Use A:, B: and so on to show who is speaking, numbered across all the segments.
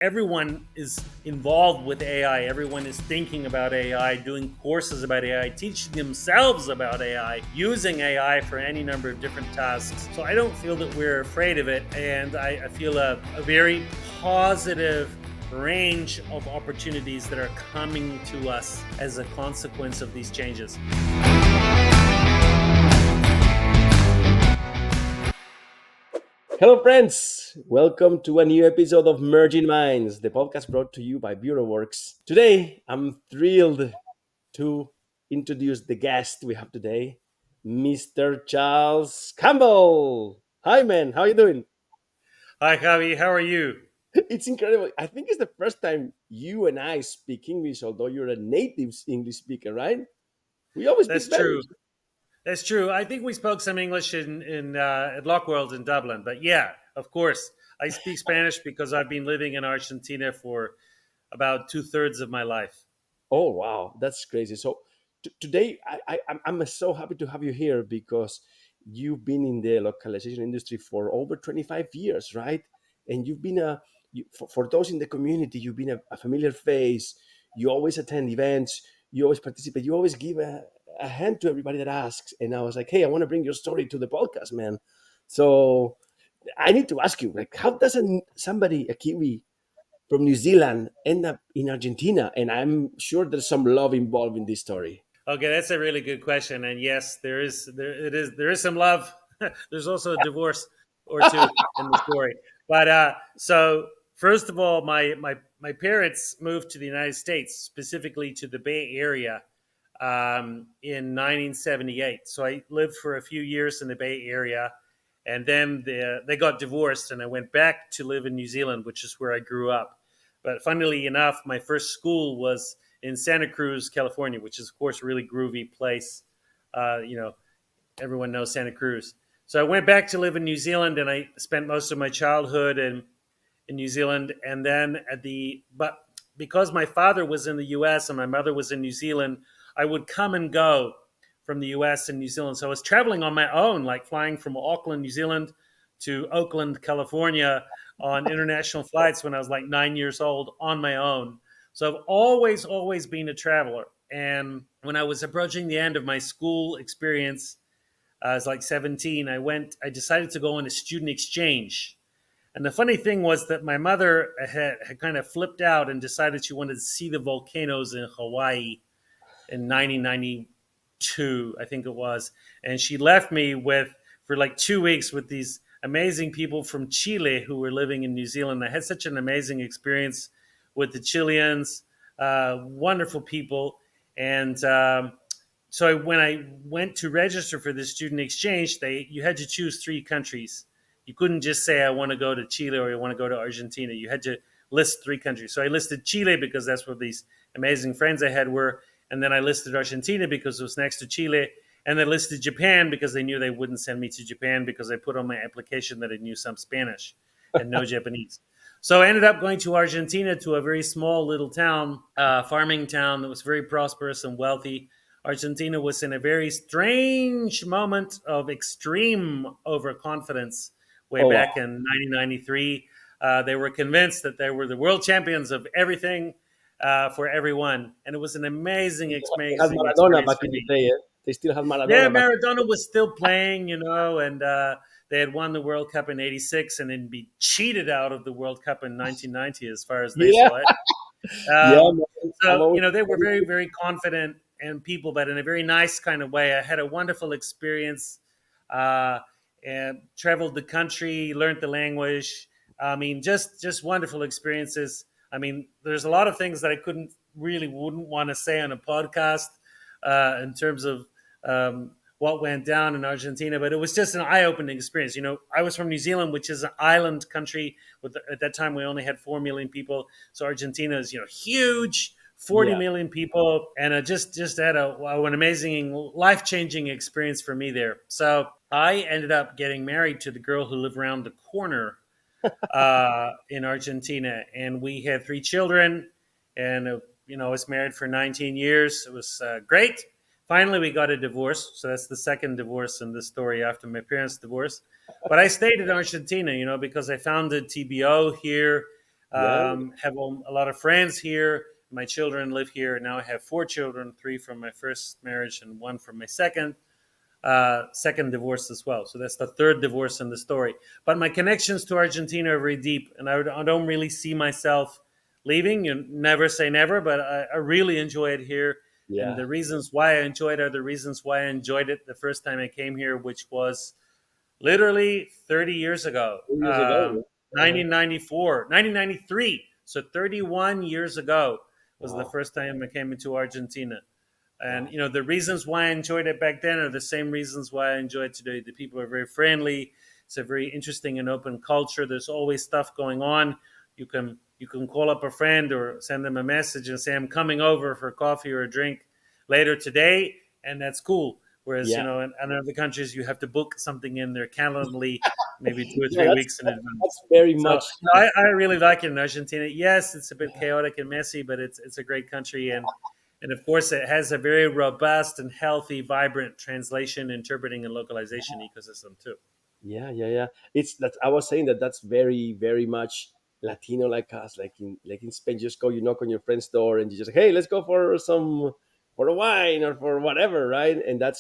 A: everyone is involved with AI. Everyone is thinking about AI, doing courses about AI, teaching themselves about AI, using AI for any number of different tasks. So I don't feel that we're afraid of it. And I feel a very positive range of opportunities that are coming to us as a consequence of these changes.
B: Hello, friends. Welcome to a new episode of Merging Minds, the podcast brought to you by BureauWorks. Today, I'm thrilled to introduce the guest we have today, Mr. Charles Campbell. Hi, man. How are you doing?
A: Hi, Javi. How are you?
B: It's incredible. I think it's the first time you and I speak English, although you're a native English speaker, right? We always speak
A: That's
B: Spanish.
A: true. That's true. I think we spoke some English in at Lockworld in Dublin, but yeah, of course, I speak Spanish because I've been living in Argentina for about two-thirds of my life.
B: Oh wow, that's crazy. So today, I'm so happy to have you here because you've been in the localization industry for over 25 years, right? And you've been for those in the community, you've been a familiar face. You always attend events. You always participate. You always give a hand to everybody that asks. And I was like, hey, I want to bring your story to the podcast, man. So I need to ask you, like, how does somebody, a Kiwi, from New Zealand end up in Argentina? And I'm sure there's some love involved in this story.
A: Okay, that's a really good question, and yes, there is some love. There's also a divorce or two in the story, but so first of all, my parents moved to the United States, specifically to the Bay Area, in 1978. So I lived for a few years in the Bay Area, and then they got divorced, and I went back to live in New Zealand, which is where I grew up. But funnily enough, my first school was in Santa Cruz, California, which is, of course, a really groovy place. Uh, you know, Everyone knows Santa Cruz. So I went back to live in New Zealand, and I spent most of my childhood in New Zealand. And then but because my father was in the U.S. and my mother was in New Zealand, I would come and go from the U.S. and New Zealand. So I was traveling on my own, like flying from Auckland, New Zealand, to Oakland, California, on international flights when I was like 9 years old on my own. So I've always been a traveler. And when I was approaching the end of my school experience, I was like 17. I decided to go on a student exchange. And the funny thing was that my mother had kind of flipped out and decided she wanted to see the volcanoes in Hawaii in 1992, I think it was. And she left me for like 2 weeks with these amazing people from Chile who were living in New Zealand. I had such an amazing experience with the Chileans, wonderful people. And so when I went to register for the student exchange, you had to choose three countries. You couldn't just say I want to go to Chile or I want to go to Argentina. You had to list three countries. So I listed Chile because that's where these amazing friends I had were, and then I listed Argentina because it was next to Chile, and then listed Japan because they knew they wouldn't send me to Japan because I put on my application that I knew some Spanish and no Japanese. So I ended up going to Argentina, to a very small little town, farming town that was very prosperous and wealthy. Argentina was in a very strange moment of extreme overconfidence way
B: Oh,
A: back
B: wow.
A: in 1993. They were convinced that they were the world champions of everything for everyone, and it was an
B: They had
A: amazing
B: Maradona
A: experience
B: back
A: for
B: in the
A: me.
B: day. Eh? They still had
A: Yeah,
B: Maradona back.
A: Maradona was still playing, and they had won the World Cup in '86 and then be cheated out of the World Cup in 1990, as far as they
B: Yeah,
A: saw it.
B: yeah,
A: Um,
B: man. I'm
A: so,
B: always.
A: they were very, very confident and people, but in a very nice kind of way. I had a wonderful experience, uh, and traveled the country, learned the language. I mean, just wonderful experiences. I mean, there's a lot of things that I wouldn't want to say on a podcast in terms of what went down in Argentina, but it was just an eye-opening experience. I was from New Zealand, which is an island country. At that time, we only had 4 million people. So Argentina is, huge, 40
B: Yeah.
A: million people, and it just had an amazing, life-changing experience for me there. So I ended up getting married to the girl who lived around the corner in Argentina, and we had three children, and I was married for 19 years. It was great. Finally, we got a divorce, so that's the second divorce in this story after my parents' divorce. But I stayed in Argentina, because I founded TBO here.
B: Yeah.
A: Have a lot of friends here. My children live here. Now I have four children, three from my first marriage and one from my second divorce as well. So that's the third divorce in the story. But my connections to Argentina are very deep, and I don't really see myself leaving. You never say never, but I really enjoy it here. And
B: Yeah.
A: the reasons why I enjoy it are the reasons why I enjoyed it the first time I came here, which was literally 30 years ago,
B: 2 years ago. Uh-huh.
A: 1994, 1993. So 31 years ago was the
B: Wow.
A: first time I came into Argentina. And
B: Wow.
A: the reasons why I enjoyed it back then are the same reasons why I enjoy it today. The people are very friendly. It's a very interesting and open culture. There's always stuff going on. You can call up a friend or send them a message and say I'm coming over for coffee or a drink later today, and that's cool. Whereas
B: Yeah.
A: in other countries you have to book something in their Calendly maybe two or
B: Yeah,
A: three weeks in
B: that's
A: advance.
B: very
A: So
B: much.
A: I really like it in Argentina. Yes, it's a bit chaotic and messy, but it's a great country, and of course, it has a very robust and healthy, vibrant translation, interpreting, and localization ecosystem too.
B: Yeah, yeah, yeah. It's that I was saying that that's very, very much Latino like us. Like in Spain, you just go, you knock on your friend's door, and you just, hey, let's go for a wine or for whatever, right? And that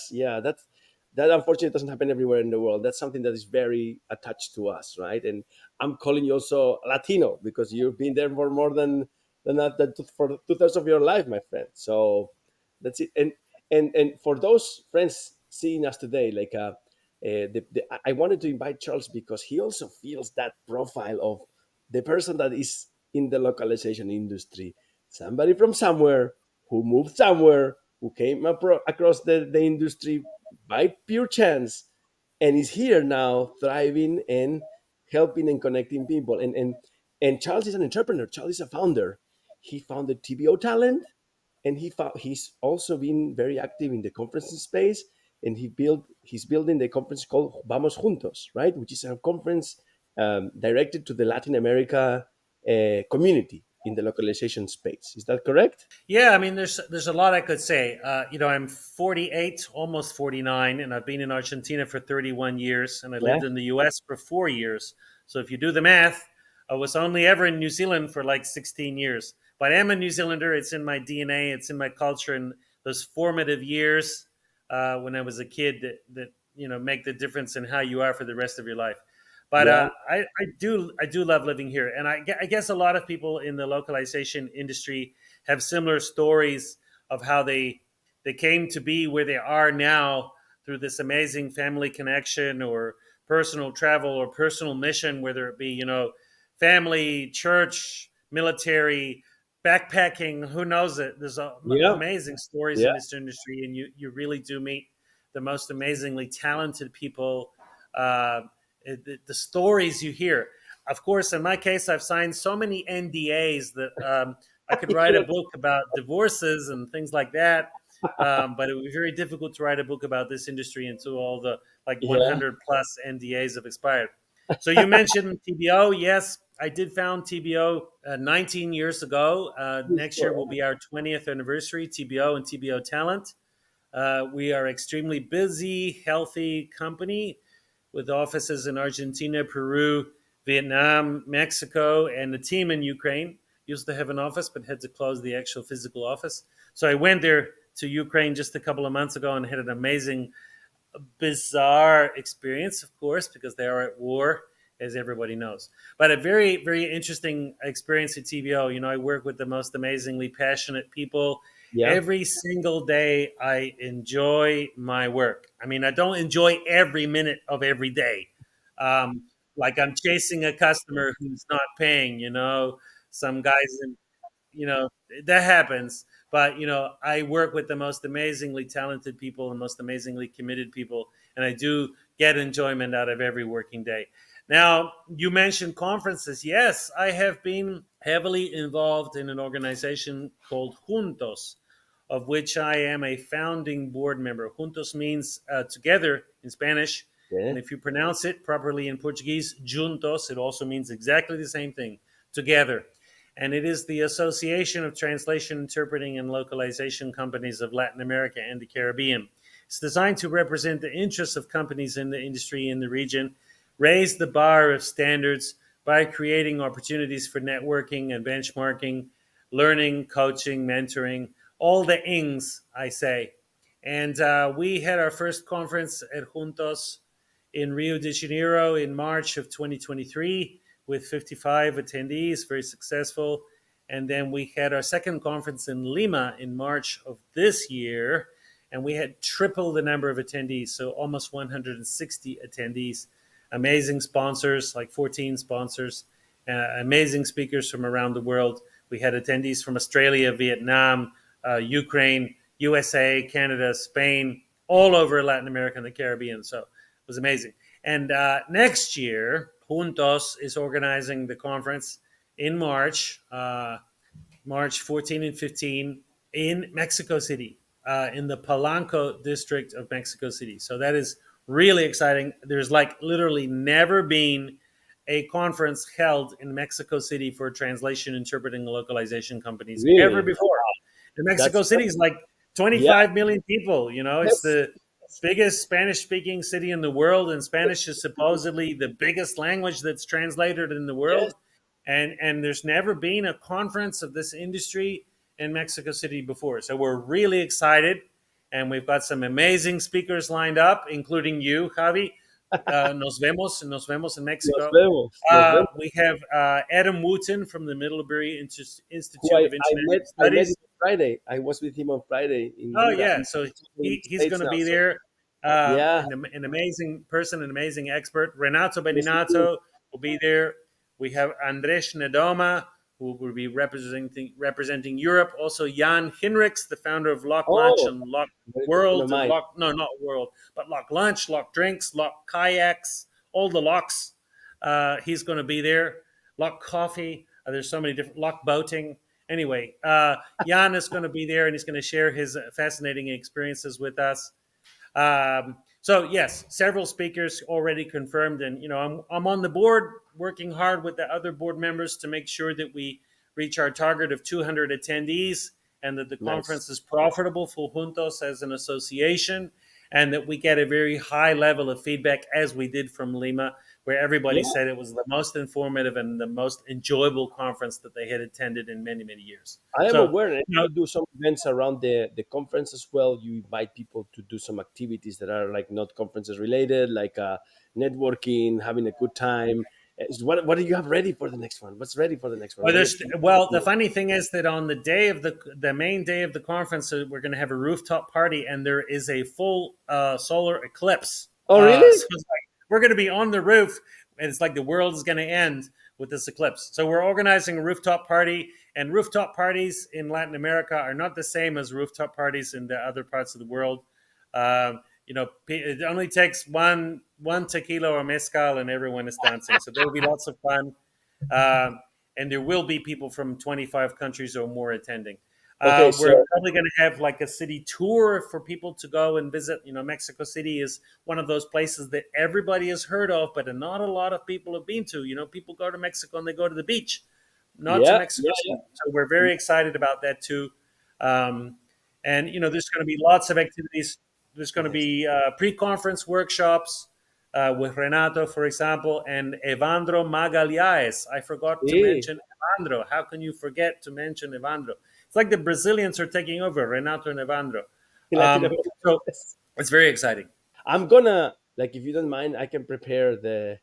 B: unfortunately doesn't happen everywhere in the world. That's something that is very attached to us, right? And I'm calling you also Latino because you've been there for more than that, for 2/3 of your life, my friend. So that's it. And for those friends seeing us today, I wanted to invite Charles because he also feels that profile of the person that is in the localization industry, somebody from somewhere who moved somewhere, who came across the industry by pure chance, and is here now thriving and helping and connecting people. And Charles is an entrepreneur. Charles is a founder. He founded TBO Talent, and he's also been very active in the conferencing space, and he's building the conference called Vamos Juntos, right, which is a conference directed to the Latin America community in the localization space. Is that correct?
A: Yeah, I mean, there's a lot I could say. I'm 48, almost 49, and I've been in Argentina for 31 years, and I
B: Yeah.
A: lived in the U.S. for 4 years. So if you do the math, I was only ever in New Zealand for like 16 years. But I am a New Zealander. It's in my DNA. It's in my culture. And those formative years when I was a kid that make the difference in how you are for the rest of your life. But
B: Yeah.
A: I do love living here, and I guess a lot of people in the localization industry have similar stories of how they came to be where they are now through this amazing family connection or personal travel or personal mission, whether it be family, church, military, backpacking. Who knows it? There's
B: Yeah.
A: amazing stories
B: Yeah.
A: in this industry, and you really do meet the most amazingly talented people. Uh, the stories you hear. Of course, in my case, I've signed so many NDAs that I could write a book about divorces and things like that. But it would be very difficult to write a book about this industry until all the like
B: Yeah.
A: 100 plus NDAs have expired. So you mentioned TBO. Yes, I did found TBO 19 years ago. Next year will be our 20th anniversary, TBO and TBO Talent. We are extremely busy, healthy company with offices in Argentina, Peru, Vietnam, Mexico, and a team in Ukraine. Used to have an office, but had to close the actual physical office. So I went there to Ukraine just a couple of months ago and had an amazing, bizarre experience, of course, because they are at war, as everybody knows. But a very, very interesting experience at TVO. I work with the most amazingly passionate people.
B: Yeah.
A: Every single day, I enjoy my work. I mean, I don't enjoy every minute of every day. Um, like I'm chasing a customer who's not paying, some guys in that happens, but I work with the most amazingly talented people and most amazingly committed people, and I do get enjoyment out of every working day. Now, you mentioned conferences. Yes, I have been heavily involved in an organization called Juntos, of which I am a founding board member. Juntos means together in Spanish,
B: Yeah.
A: and if you pronounce it properly in Portuguese, juntos, it also means exactly the same thing, together. And it is the Association of Translation, Interpreting, and Localization Companies of Latin America and the Caribbean. It's designed to represent the interests of companies in the industry in the region, raise the bar of standards by creating opportunities for networking and benchmarking, learning, coaching, mentoring, all the ings, I say. And we had our first conference at Juntos in Rio de Janeiro in March of 2023 with 55 attendees, very successful. And then we had our second conference in Lima in March of this year, and we had triple the number of attendees, so almost 160 attendees. Amazing sponsors, like 14 sponsors, amazing speakers from around the world. We had attendees from Australia, Vietnam, Ukraine, USA, Canada, Spain, all over Latin America and the Caribbean. So it was amazing. And next year, Juntos is organizing the conference in March, March 14 and 15 in Mexico City, in the Palanco district of Mexico City. So that is really exciting. There's like literally never been a conference held in Mexico City for translation, interpreting, and localization companies ever
B: Really?
A: before. And Mexico City is like
B: Yeah.
A: 25 million people. You know, it's
B: Yes.
A: the biggest Spanish speaking city in the world, and Spanish is supposedly the biggest language that's translated in the
B: Yes.
A: world. And there's never been a conference of this industry in Mexico City before. So we're really excited, and we've got some amazing speakers lined up, including you, Javi. Nos vemos in
B: Nos
A: Mexico.
B: vemos. Nos vemos.
A: We have Adam Wooten from the Middlebury
B: Who
A: Institute of International
B: I met him
A: Studies.
B: on Friday. I was with him on Friday in
A: Oh
B: Lima.
A: yeah, so
B: In the
A: he's
B: States
A: going to
B: now.
A: be
B: So
A: there.
B: yeah.
A: An amazing person, an amazing expert. Renato
B: Yes, indeed.
A: Beninato will be there. We have Andres Nedoma, who will be representing Europe. Also Jan Hinrichs, the founder of Lock Lunch
B: Oh,
A: and Lock
B: very good friend of
A: World and
B: mine.
A: Lock, no, not World, but Lock Lunch, Lock Drinks, Lock Kayaks, all the locks. He's going to be there. Lock Coffee. There's so many different Lock Boating. Anyway, Jan is going to be there, and he's going to share his fascinating experiences with us. So yes, several speakers already confirmed, and I'm on the board working hard with the other board members to make sure that we reach our target of 200 attendees, and that the
B: Nice.
A: conference is profitable for Juntos as an association, and that we get a very high level of feedback, as we did from Lima, where everybody
B: Yeah,
A: said it was the most informative and the most enjoyable conference that they had attended in many, many years.
B: I am
A: So,
B: aware, and
A: you know,
B: you do some events around the conference as well. You invite people to do some activities that are like not conferences related, like networking, having a good time. What do you have ready for the next one? What's ready for the next one?
A: Well,
B: What
A: there's
B: is
A: well, the funny thing is that on the day of the main day of the conference, we're going to have a rooftop party, and there is a full solar eclipse.
B: Oh, really?
A: So it's like we're going to be on the roof, and it's like the world is going to end with this eclipse. So we're organizing a rooftop party, and rooftop parties in Latin America are not the same as rooftop parties in the other parts of the world. It only takes one tequila or mezcal, and everyone is dancing. So there will be lots of fun. Um, and there will be people from 25 countries or more attending.
B: Okay,
A: We're
B: so
A: probably going to have like a city tour for people to go and visit. Mexico City is one of those places that everybody has heard of, but not a lot of people have been to. People go to Mexico and they go to the beach, not to
B: yeah,
A: Mexico
B: yeah,
A: City.
B: yeah.
A: So we're very excited about that too. Um, and there's going to be lots of activities. There's going to
B: Nice.
A: be pre-conference workshops with Renato, for example, and Evandro Magalhães. I forgot to
B: Sí,
A: mention Evandro. How can you forget to mention Evandro? It's like the Brazilians are taking over, Renato and Evandro.
B: in Latin America.
A: So it's very exciting.
B: I'm gonna like, if you don't mind, I can prepare the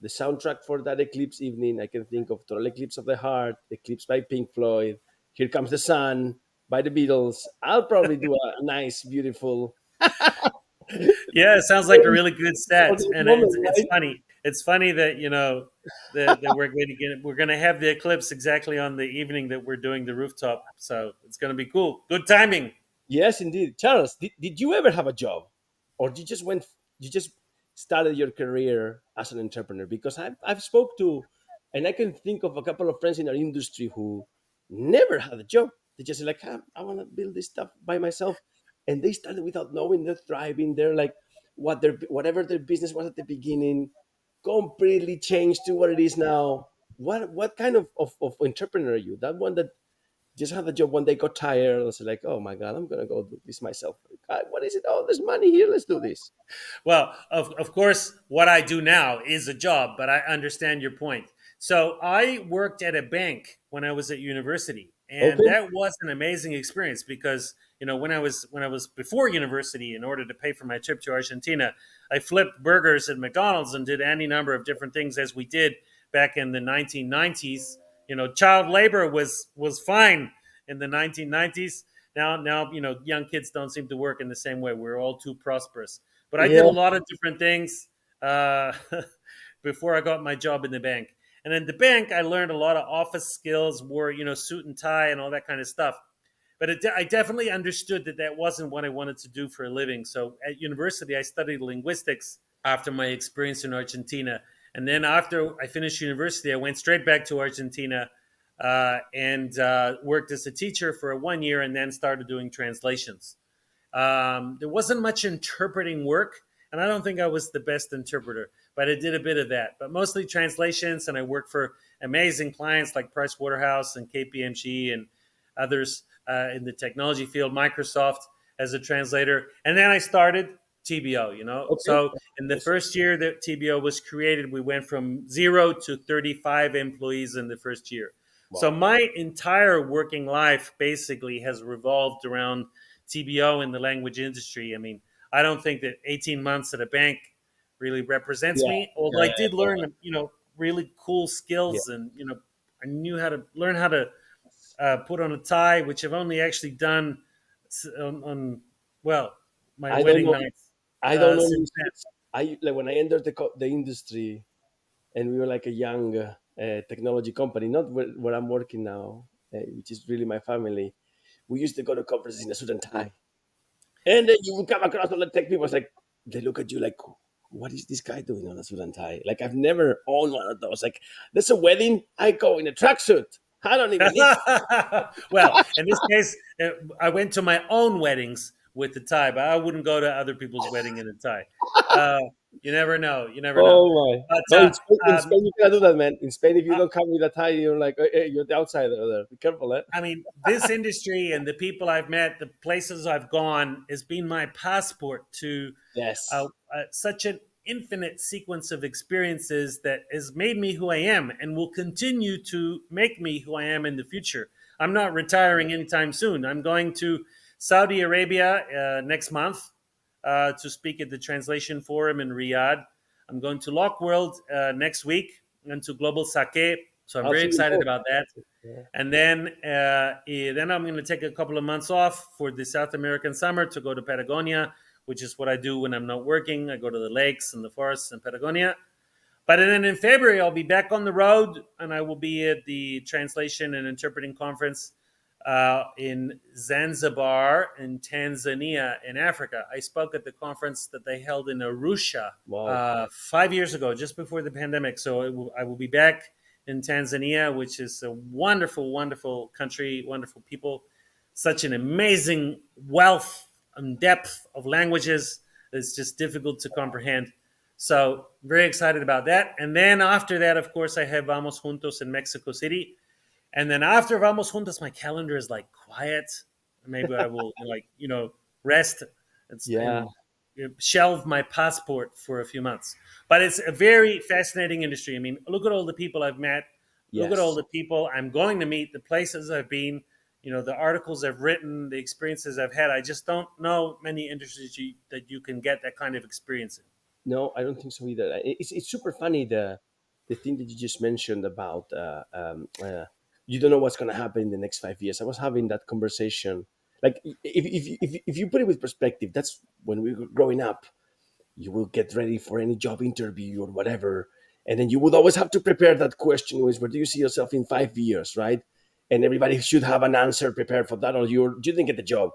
B: soundtrack for that Eclipse evening. I can think of Total Eclipse of the Heart, Eclipse by Pink Floyd, Here Comes the Sun by the Beatles. I'll probably do a nice, beautiful
A: Yeah, it sounds like a really good
B: for
A: set,
B: this
A: and
B: moment,
A: it's
B: right?
A: funny. It's funny that that we're going to have the eclipse exactly on the evening that we're doing the rooftop. So it's going to be cool. Good timing.
B: Yes, indeed. Charles, did you ever have a job, or you just started your career as an entrepreneur? Because I've spoke to, and I can think of a couple of friends in our industry who never had a job. They just like, I want to build this stuff by myself, and they started without knowing they're thriving. They're like, whatever their business was at the beginning, completely changed to what it is now. What kind of entrepreneur are you? That one that just had a job one day, got tired, and was like, oh my God, I'm gonna go do this myself. God, what is it? Oh, there's money here. Let's do this.
A: Well, of course, what I do now is a job, but I understand your point. So I worked at a bank when I was at university, and
B: Okay.
A: that was an amazing experience because when I was before university, in order to pay for my trip to Argentina, I flipped burgers at McDonald's and did any number of different things as we did back in the 1990s. Child labor was fine in the 1990s. Now young kids don't seem to work in the same way. We're all too prosperous. But I did
B: Yeah.
A: a lot of different things uh, before I got my job in the bank. And in the bank, I learned a lot of office skills, wore suit and tie and all that kind of stuff. But I definitely understood that that wasn't what I wanted to do for a living. So at university, I studied linguistics after my experience in Argentina. And then after I finished university, I went straight back to Argentina and worked as a teacher for 1 year, and then started doing translations. There wasn't much interpreting work, and I don't think I was the best interpreter, but I did a bit of that. But mostly translations, and I worked for amazing clients like Price Waterhouse and KPMG and others in the technology field, Microsoft as a translator. And then I started TBO,
B: Okay.
A: So in the
B: Awesome.
A: first year that TBO was created, we went from 0 to 35 employees in the first year. So
B: Wow.
A: my entire working life basically has revolved around TBO in the language industry. I mean, I don't think that 18 months at a bank really represents
B: Yeah.
A: me. Although
B: Yeah.
A: I did learn, really cool
B: Yeah.
A: skills, and I knew how to learn how to put on a tie, which I've only actually done on well my
B: I don't
A: wedding
B: know.
A: nights
B: I don't know.
A: since then.
B: I like when I entered the industry, and we were like a young technology company, not where I'm working now, which is really my family. We used to go to conferences in a suit and tie, and then you would come across all the tech people. It's like they look at you like, "What is this guy doing on a suit and tie?" Like I've never owned one of those. Like there's a wedding, I go in a tracksuit. I don't even need.
A: Well, in this case, I went to my own weddings with the tie, but I wouldn't go to other people's wedding in a tie. Uh, you never know. You never know.
B: Oh my!
A: But
B: No, in
A: um,
B: Spain you cannot do that, man. In Spain, if you
A: I,
B: don't come with a tie, you're like, hey, you're the outsider there. Be careful, eh?
A: I mean, this industry and the people I've met, the places I've gone, has been my passport to
B: Yes.
A: such an infinite sequence of experiences that has made me who I am and will continue to make me who I am in the future. I'm not retiring anytime soon. I'm going to Saudi Arabia next month to speak at the Translation Forum in Riyadh. I'm going to Lock World next week and to Global Sake. So I'm
B: I'll
A: very
B: see you
A: excited
B: both.
A: about that.
B: Yeah.
A: And then I'm going to take a couple of months off for the South American summer to go to Patagonia, which is what I do when I'm not working. I go to the lakes and the forests in Patagonia. But then in February, I'll be back on the road, and I will be at the Translation and Interpreting Conference in Zanzibar in Tanzania in Africa. I spoke at the conference that they held in Arusha
B: Wow.
A: 5 years ago, just before the pandemic. So I will be back in Tanzania, which is a wonderful, wonderful country, wonderful people, such an amazing wealth and depth of languages. It's just difficult to comprehend. So very excited about that. And then after that, of course, I have Vamos Juntos in Mexico City. And then after Vamos Juntos, my calendar is like quiet. Maybe I will rest
B: Yeah.
A: and shelve my passport for a few months. But it's a very fascinating industry. I mean, look at all the people I've met. Look at all
B: Yes.
A: the people I'm going to meet, the places I've been, the articles I've written, the experiences I've had. I just don't know many industries that you can get that kind of experience in.
B: No, I don't think so either. It's super funny the thing that you just mentioned about you don't know what's going to happen in the next 5 years. I was having that conversation. Like if you put it with perspective, that's when we were growing up. You will get ready for any job interview or whatever, and then you would always have to prepare that question: was where do you see yourself in 5 years, right? And everybody should have an answer prepared for that, or you didn't get the job.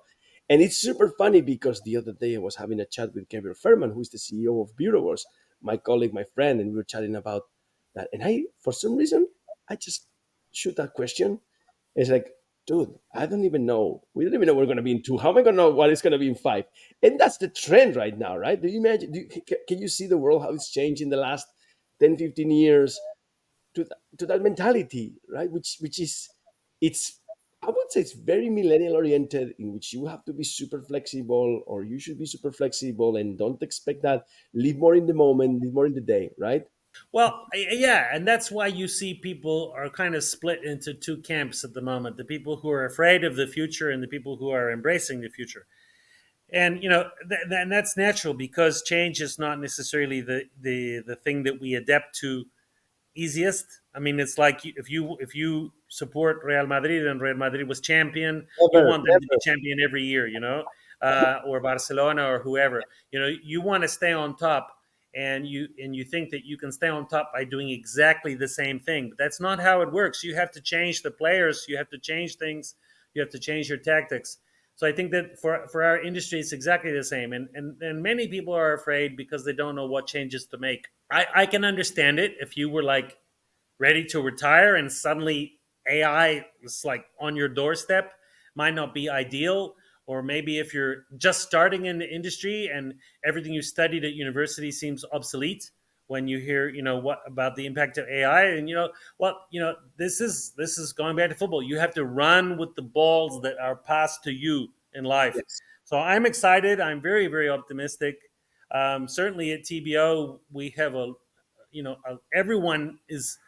B: And it's super funny because the other day I was having a chat with Gabriel Furman, who's the CEO of Bureauverse, my colleague, my friend, and we were chatting about that. And I, for some reason, I just shoot that question. It's like, dude, I don't even know. We don't even know we're going to be in two. How am I going to know what it's going to be in five? And that's the trend right now, right? Do you imagine? Can you see the world, how it's changed in the last 10, 15 years to that mentality, right? Which is, it's, I would say it's very millennial oriented, in which you have to be super flexible, or you should be super flexible and don't expect that. Live more in the moment, live more in the day, right?
A: Well, yeah, and that's why you see people are kind of split into two camps at the moment: the people who are afraid of the future and the people who are embracing the future. And and that's natural because change is not necessarily the thing that we adapt to easiest. I mean, it's like if you support Real Madrid and Real Madrid was champion, you
B: Never,
A: want them to be
B: never.
A: champion every year, or Barcelona or whoever. You want to stay on top, and you think that you can stay on top by doing exactly the same thing. But that's not how it works. You have to change the players. You have to change things. You have to change your tactics. So I think that for our industry, it's exactly the same. And many people are afraid because they don't know what changes to make. I can understand it if you were like ready to retire and suddenly AI is like on your doorstep, might not be ideal. Or maybe if you're just starting in the industry and everything you studied at university seems obsolete when you hear, what about the impact of AI. And this is going back to football. You have to run with the balls that are passed to you in life.
B: Yes,
A: So I'm excited. I'm very, very optimistic. Certainly at TBO, we have everyone is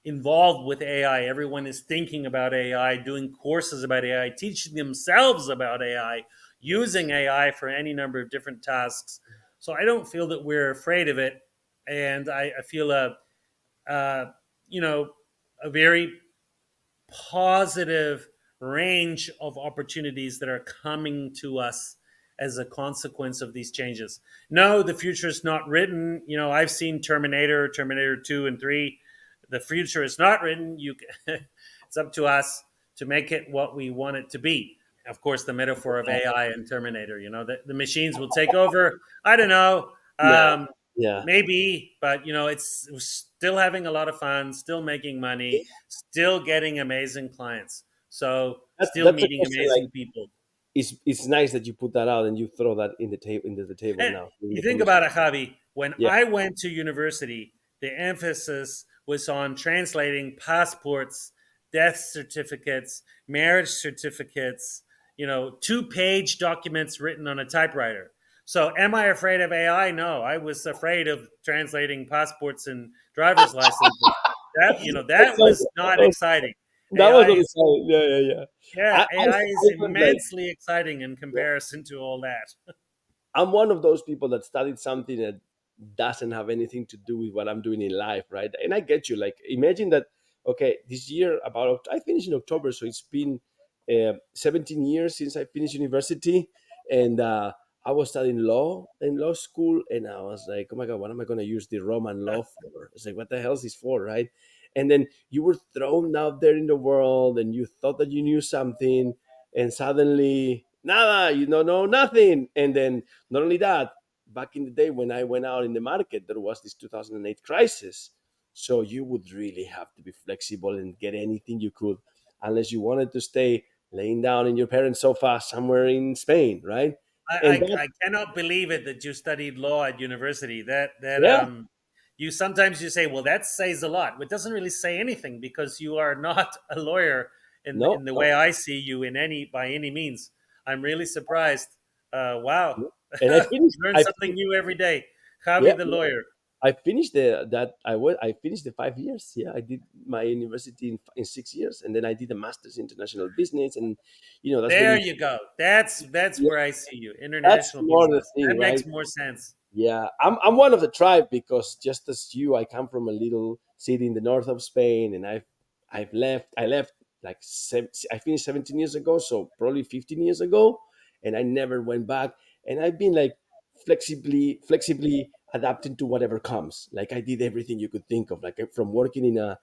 A: involved with AI. Everyone is thinking about AI, doing courses about AI, teaching themselves about AI, using AI for any number of different tasks. So I don't feel that we're afraid of it, and I feel uh, you know a very positive range of opportunities that are coming to us as a consequence of these changes. No, the future is not written. I've seen Terminator 2 and 3. The future is not written. It's up to us to make it what we want it to be. Of course, the metaphor of AI and Terminator, the machines will take over. I don't know.
B: yeah, yeah.
A: Maybe, but it's still having a lot of fun, still making money, still getting amazing clients. So still
B: That's a
A: meeting
B: question. Like,
A: amazing people.
B: it's nice that you put that out and you throw that in the table into the table
A: And
B: now in
A: you
B: the
A: think
B: conversation.
A: about it, Javi, when
B: Yeah,
A: I went to university, the emphasis was on translating passports, death certificates, marriage certificates, two-page documents written on a typewriter. So am I afraid of AI? No, I was afraid of translating passports and driver's licenses. That
B: that's so,
A: was not exciting.
B: that was
A: AI
B: what it
A: is
B: sounded. Yeah, yeah, yeah.
A: yeah, AI
B: I
A: is
B: felt like,
A: immensely exciting in comparison to all that.
B: I'm one of those people that studied something that doesn't have anything to do with what I'm doing in life, right? And I get you. Like, imagine that. Okay, this year I finished in October, so it's been 17 years since I finished university, and I was studying law in law school, and I was like, oh my god, what am I going to use the Roman law for? It's like, what the hell is this for, right? And then you were thrown out there in the world, and you thought that you knew something, and suddenly nada, you don't know nothing, and then not only that, back in the day when I went out in the market, there was this 2008 crisis. So you would really have to be flexible and get anything you could, unless you wanted to stay laying down in your parents' sofa somewhere in Spain, right?
A: I,
B: And
A: I,
B: that,
A: I cannot believe it that you studied law at university. That
B: yeah,
A: you sometimes you say, well, that says a lot. It doesn't really say anything because you are not a lawyer
B: no,
A: in the
B: no,
A: way I see you in any by any means. I'm really surprised. Wow,
B: no. And
A: learn something new every day.
B: Yeah,
A: Javi the lawyer.
B: I finished I finished the 5 years. Yeah, I did my university in 6 years, and then I did a master's in international business, and that's
A: There
B: very,
A: you go. That's
B: yeah,
A: where I see you.
B: that's
A: International
B: more the
A: business.
B: thing,
A: That
B: right?
A: makes more sense.
B: Yeah, I'm one of the tribe because just as you, I come from a little city in the north of Spain, and I left like I finished 17 years ago, so probably 15 years ago, and I never went back. And I've been like flexibly adapting to whatever comes. Like I did everything you could think of, like from working in a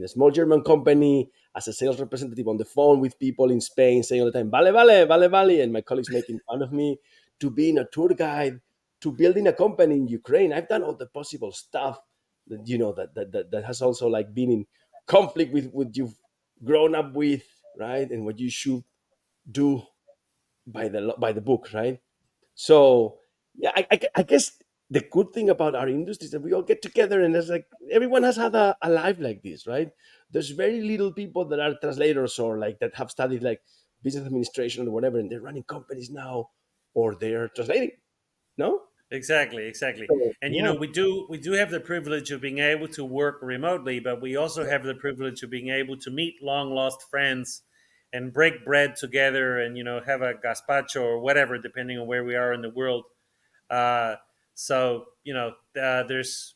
B: small German company as a sales representative on the phone with people in Spain saying all the time, vale, vale, vale, vale, and my colleagues making fun of me, to being a tour guide, to building a company in Ukraine. I've done all the possible stuff that that has also like been in conflict with what you've grown up with, right? And what you should do by the book, right? So yeah, I guess the good thing about our industry is that we all get together and it's like everyone has had a life like this, right? There's very little people that are translators or like that have studied like business administration or whatever, and they're running companies now or they're translating. No?
A: Exactly, exactly.
B: So
A: And
B: yeah,
A: we do have the privilege of being able to work remotely, but we also have the privilege of being able to meet long lost friends and break bread together, and have a gazpacho or whatever, depending on where we are in the world. Uh, so there's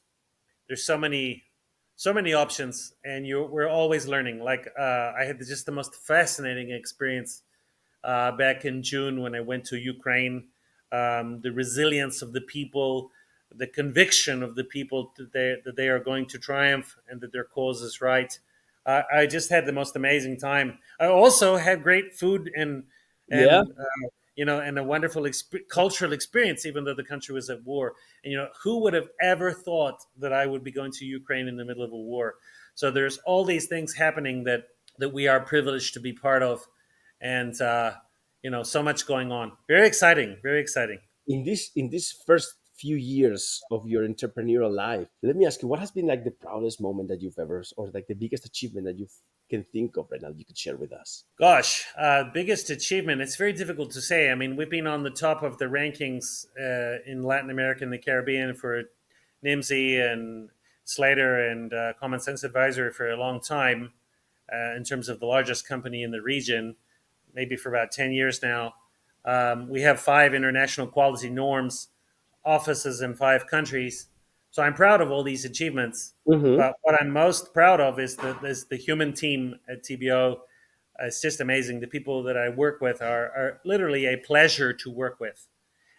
A: so many options, and we're always learning. Like I had just the most fascinating experience back in June when I went to Ukraine. The resilience of the people, the conviction of the people that they are going to triumph and that their cause is right. I just had the most amazing time. I also had great food and
B: yeah.
A: and a wonderful cultural experience, even though the country was at war. And who would have ever thought that I would be going to Ukraine in the middle of a war? So there's all these things happening that we are privileged to be part of, and so much going on. Very exciting, very exciting.
B: In this first few years of your entrepreneurial life, let me ask you, what has been like the proudest moment that you've ever, or like the biggest achievement that you can think of right now, you could share with us?
A: Gosh, biggest achievement. It's very difficult to say. I mean, we've been on the top of the rankings in Latin America and the Caribbean for NIMSY and Slater and Common Sense Advisory for a long time, in terms of the largest company in the region, maybe for about 10 years now. We have 5 international quality norms, offices in 5 countries. So I'm proud of all these achievements.
B: Mm-hmm.
A: But what I'm most proud of is the human team at TBO. It's just amazing. The people that I work with are literally a pleasure to work with.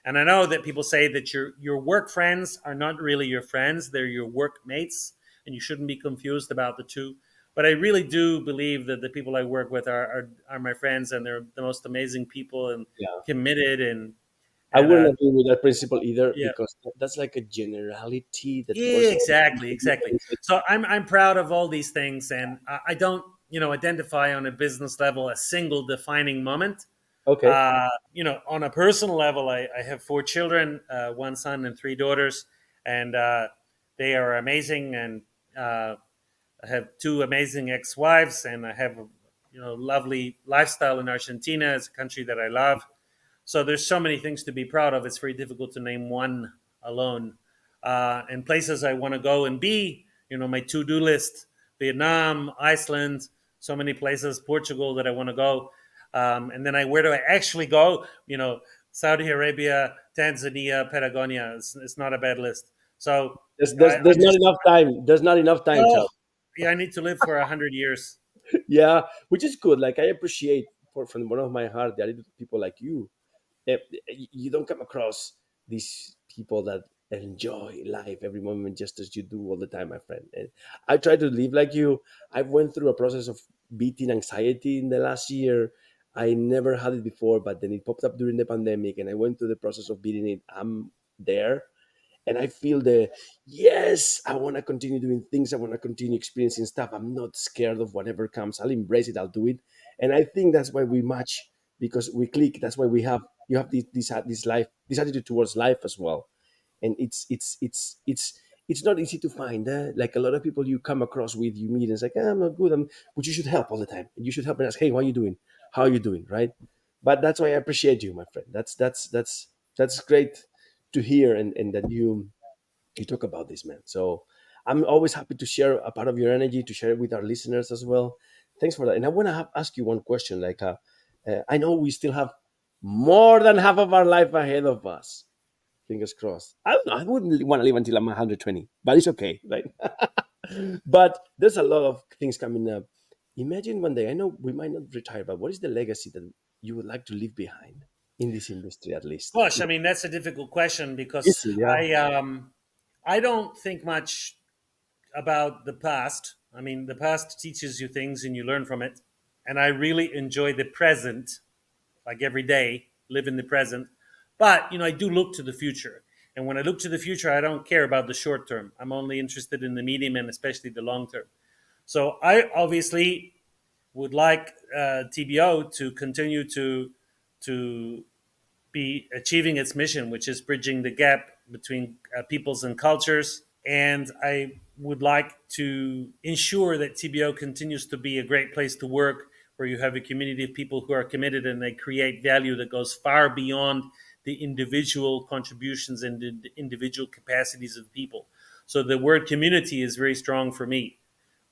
A: And I know that people say that your work friends are not really your friends; they're your work mates, and you shouldn't be confused about the two. But I really do believe that the people I work with are my friends, and they're the most amazing people and
B: Yeah,
A: committed and
B: I
A: and
B: wouldn't agree with that principle either,
A: yeah,
B: because that's like a generality that
A: yeah,
B: works for
A: exactly, exactly.
B: everybody.
A: So I'm proud of all these things, and I don't identify on a business level a single defining moment.
B: Okay.
A: On a personal level, I have 4 children, 1 son and 3 daughters, and they are amazing. And I have 2 amazing ex-wives, and I have a lovely lifestyle in Argentina. It's a country that I love. So there's so many things to be proud of. It's very difficult to name one alone. And places I want to go and be, my to-do list: Vietnam, Iceland, so many places, Portugal that I want to go. And then where do I actually go? Saudi Arabia, Tanzania, Patagonia. It's not a bad list. So I,
B: There's
A: I
B: not
A: just,
B: enough time. There's not enough time,
A: oh,
B: Charles.
A: yeah, I need to live for 100 years.
B: Yeah, which is good. Like, I appreciate, from the bottom of my heart, the attitude of people like you. Eh, you don't come across these people that enjoy life every moment just as you do all the time, my friend. And I try to live like you. I went through a process of beating anxiety in the last year. I never had it before, but then it popped up during the pandemic, and I went through the process of beating it. I'm there, and I feel the yes, I want to continue doing things. I want to continue experiencing stuff. I'm not scared of whatever comes. I'll embrace it. I'll do it. And I think that's why we match, because we click. That's why we have you have this life, this attitude towards life as well. And it's not easy to find. Like, a lot of people you come across with, you meet, and it's like, I'm not good. But you should help all the time. And you should help and ask, hey, what are you doing? How are you doing? Right? But that's why I appreciate you, my friend. That's great to hear, and that you talk about this, man. So I'm always happy to share a part of your energy, to share it with our listeners as well. Thanks for that. And I want to ask you one question. Like, I know we still have more than half of our life ahead of us. Fingers crossed. I don't know. I wouldn't want to live until I'm 120, but it's okay, right? But there's a lot of things coming up. Imagine one day. I know we might not retire, but what is the legacy that you would like to leave behind in this industry, at least?
A: Gosh, I mean, that's a difficult question
B: Is
A: because
B: it? Yeah.
A: I don't think much about the past. I mean, the past teaches you things and you learn from it. And I really enjoy the present, like every day, live in the present. But, I do look to the future. And when I look to the future, I don't care about the short term. I'm only interested in the medium and especially the long term. So I obviously would like TBO to continue to be achieving its mission, which is bridging the gap between peoples and cultures. And I would like to ensure that TBO continues to be a great place to work, where you have a community of people who are committed and they create value that goes far beyond the individual contributions and the individual capacities of people. So the word community is very strong for me.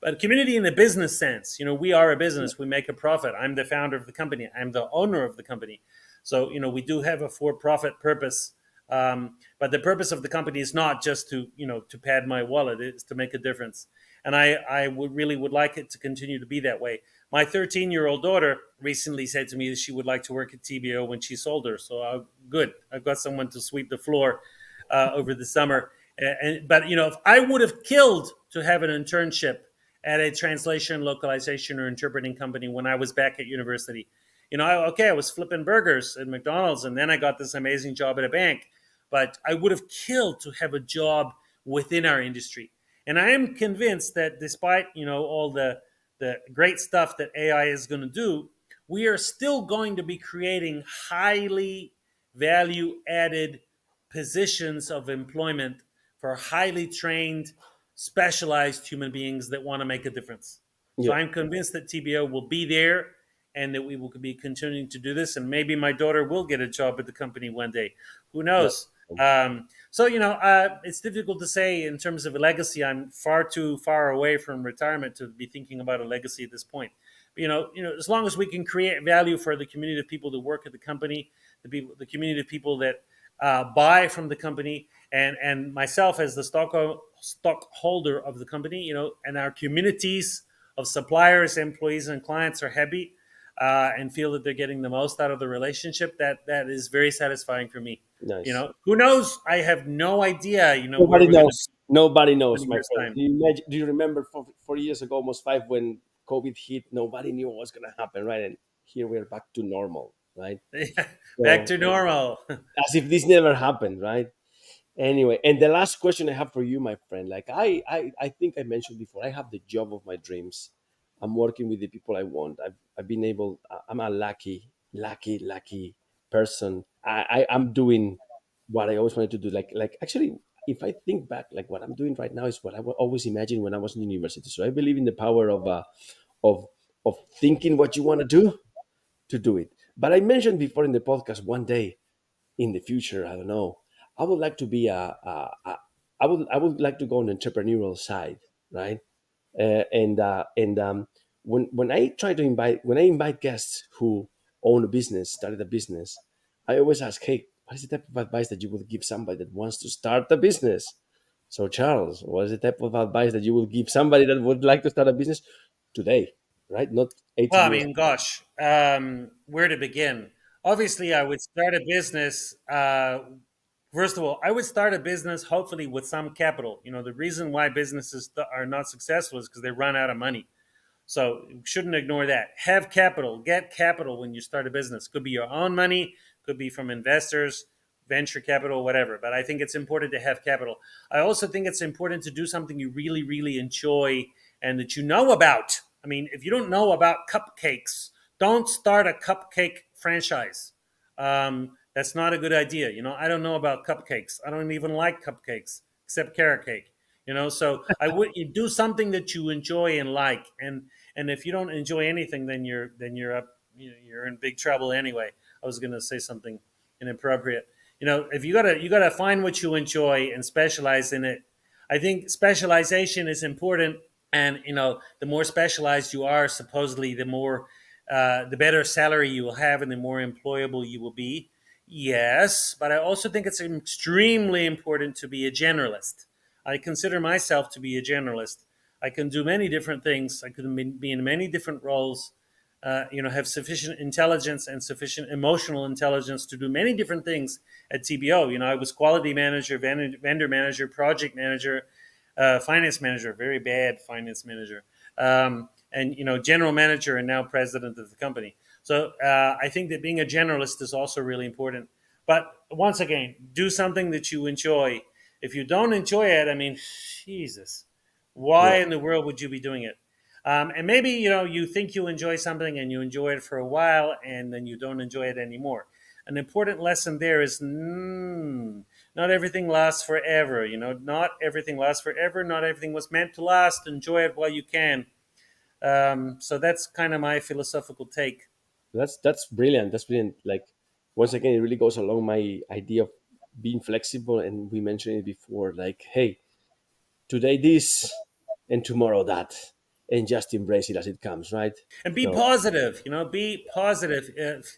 A: But community in the business sense, we are a business. We make a profit. I'm the founder of the company. I'm the owner of the company. So, we do have a for-profit purpose. But the purpose of the company is not just to pad my wallet. It's to make a difference. And I would like it to continue to be that way. My 13-year-old daughter recently said to me that she would like to work at TBO when she's older. So good. I've got someone to sweep the floor over the summer. But if I would have killed to have an internship at a translation, localization, or interpreting company when I was back at university. I was flipping burgers at McDonald's, and then I got this amazing job at a bank. But I would have killed to have a job within our industry. And I am convinced that despite all the great stuff that AI is going to do, we are still going to be creating highly value added positions of employment for highly trained, specialized human beings that want to make a difference. So
B: Yeah.
A: I'm convinced that TBO will be there and that we will be continuing to do this. And maybe my daughter will get a job at the company one day. Who
B: Yeah.
A: knows? It's difficult to say in terms of a legacy. I'm far too far away from retirement to be thinking about a legacy at this point. But, as long as we can create value for the community of people that work at the company, the community of people that buy from the company, and myself as the stockholder of the company, and our communities of suppliers, employees, and clients are happy and feel that they're getting the most out of the relationship. That is very satisfying for me.
B: Nice.
A: Who knows? I have no idea. Where
B: Nobody
A: we're going to
B: knows.
A: be
B: Nobody
A: in
B: knows,
A: 20
B: my
A: years'
B: friend.
A: time.
B: Do you remember 4 years ago, almost five, when COVID hit? Nobody knew what was going to happen, right? And here we're back to normal, right?
A: Back
B: So,
A: to normal.
B: as if this never happened, right? Anyway, and the last question I have for you, my friend, like I think I mentioned before, I have the job of my dreams. I'm working with the people I want. I've been able. I'm a lucky person. I'm doing what I always wanted to do. Like actually, if I think back, like what I'm doing right now is what I always imagined when I was in university. So I believe in the power of of thinking what you want to do it. But I mentioned before in the podcast, one day in the future, I don't know, I would like to be I would like to go on the entrepreneurial side, right? And when I try to invite guests who own a business, started a business, I always ask, hey, what is the type of advice that you would give somebody that wants to start a business? So Charles, what is the type of advice that you will give somebody that would like to start a business today, right? Not 80
A: Well, I
B: years.
A: mean, gosh, where to begin? Obviously, I would start a business. First of all, I would start a business hopefully with some capital. The reason why businesses are not successful is because they run out of money. So you shouldn't ignore that. Have capital. Get capital when you start a business. Could be your own money, could be from investors, venture capital, whatever. But I think it's important to have capital. I also think it's important to do something you really, really enjoy and that you know about. I mean, if you don't know about cupcakes, don't start a cupcake franchise. That's not a good idea. I don't know about cupcakes. I don't even like cupcakes except carrot cake. So I would you do something that you enjoy and like, and if you don't enjoy anything, then you're up, you're in big trouble anyway. I was going to say something inappropriate. If you gotta find what you enjoy and specialize in it. I think specialization is important, and the more specialized you are, supposedly the better salary you will have, and the more employable you will be. Yes, but I also think it's extremely important to be a generalist. I consider myself to be a generalist. I can do many different things. I can be in many different roles. Have sufficient intelligence and sufficient emotional intelligence to do many different things at TBO. I was quality manager, vendor manager, project manager, finance manager, very bad finance manager, and general manager, and now president of the company. So I think that being a generalist is also really important. But once again, do something that you enjoy. If you don't enjoy it, I mean, Jesus,
B: Yeah.
A: why in the world would you be doing it? And maybe you think you enjoy something and you enjoy it for a while, and then you don't enjoy it anymore. An important lesson there is not everything lasts forever. Not everything lasts forever. Not everything was meant to last. Enjoy it while you can. So that's kind of my philosophical take.
B: That's brilliant. That's brilliant. Like once again, it really goes along my idea of being flexible. And we mentioned it before, like, hey, today this and tomorrow that, and just embrace it as it comes, right?
A: And be
B: So,
A: positive. Be positive.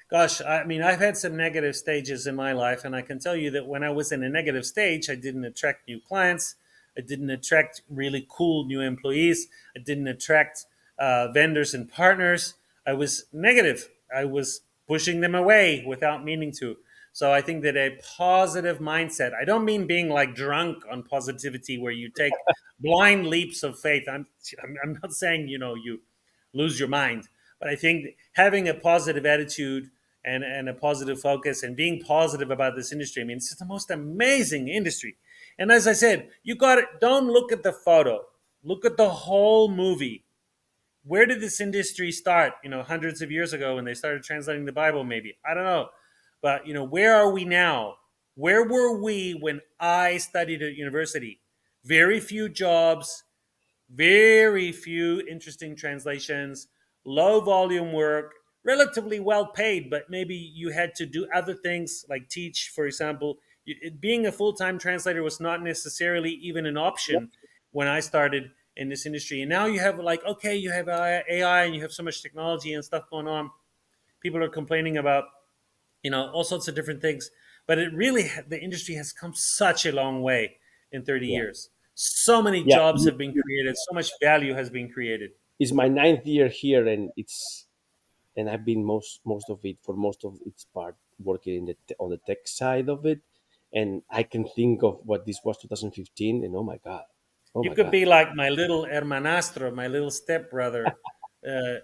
A: Gosh, I mean, I've had some negative stages in my life, and I can tell you that when I was in a negative stage, I didn't attract new clients. I didn't attract really cool new employees. I didn't attract vendors and partners. I was negative. I was pushing them away without meaning to. So I think that a positive mindset, I don't mean being like drunk on positivity where you take blind leaps of faith. I'm not saying, you lose your mind. But I think having a positive attitude and a positive focus and being positive about this industry, I mean, it's the most amazing industry. And as I said, you got it. Don't look at the photo. Look at the whole movie. Where did this industry start? Hundreds of years ago when they started translating the Bible, maybe. I don't know. But, where are we now? Where were we when I studied at university? Very few jobs, very few interesting translations, low volume work, relatively well paid, but maybe you had to do other things like teach, for example. Being a full time translator was not necessarily even an option when I started in this industry. And now you have like, okay, you have AI and you have so much technology and stuff going on. People are complaining about, all sorts of different things. But the industry has come such a long way in 30
B: yeah,
A: years. So many
B: yeah.
A: jobs have been created. So much value has been created.
B: It's my ninth year here, and I've been most of it, for most of its part, working in on the tech side of it. And I can think of what this was 2015, and oh
A: You
B: my
A: could
B: god.
A: be like my little hermanastro, my little stepbrother.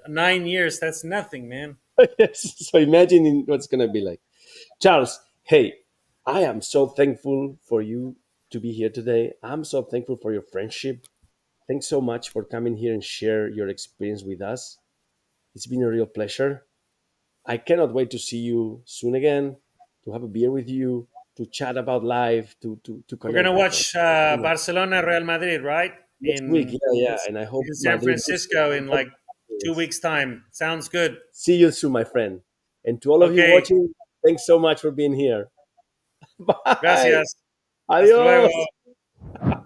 A: 9 years, that's nothing, man.
B: Yes. So imagine what's gonna be like. Charles, hey, I am so thankful for you to be here today. I'm so thankful for your friendship. Thanks so much for coming here and share your experience with us. It's been a real pleasure. I cannot wait to see you soon again, to have a beer with you, to chat about life, to
A: We're going
B: connect
A: to
B: with
A: watch
B: you know,
A: Barcelona Real Madrid, right?
B: next week. Yeah, yeah. And I hope
A: In San
B: Madrid loses.
A: Francisco
B: I
A: in
B: hope
A: like 2 weeks' time. Sounds good.
B: see you soon, my friend. And to all of you
A: Okay.
B: watching, thanks so much for being here. Bye.
A: Gracias. Hasta luego.
B: Adios.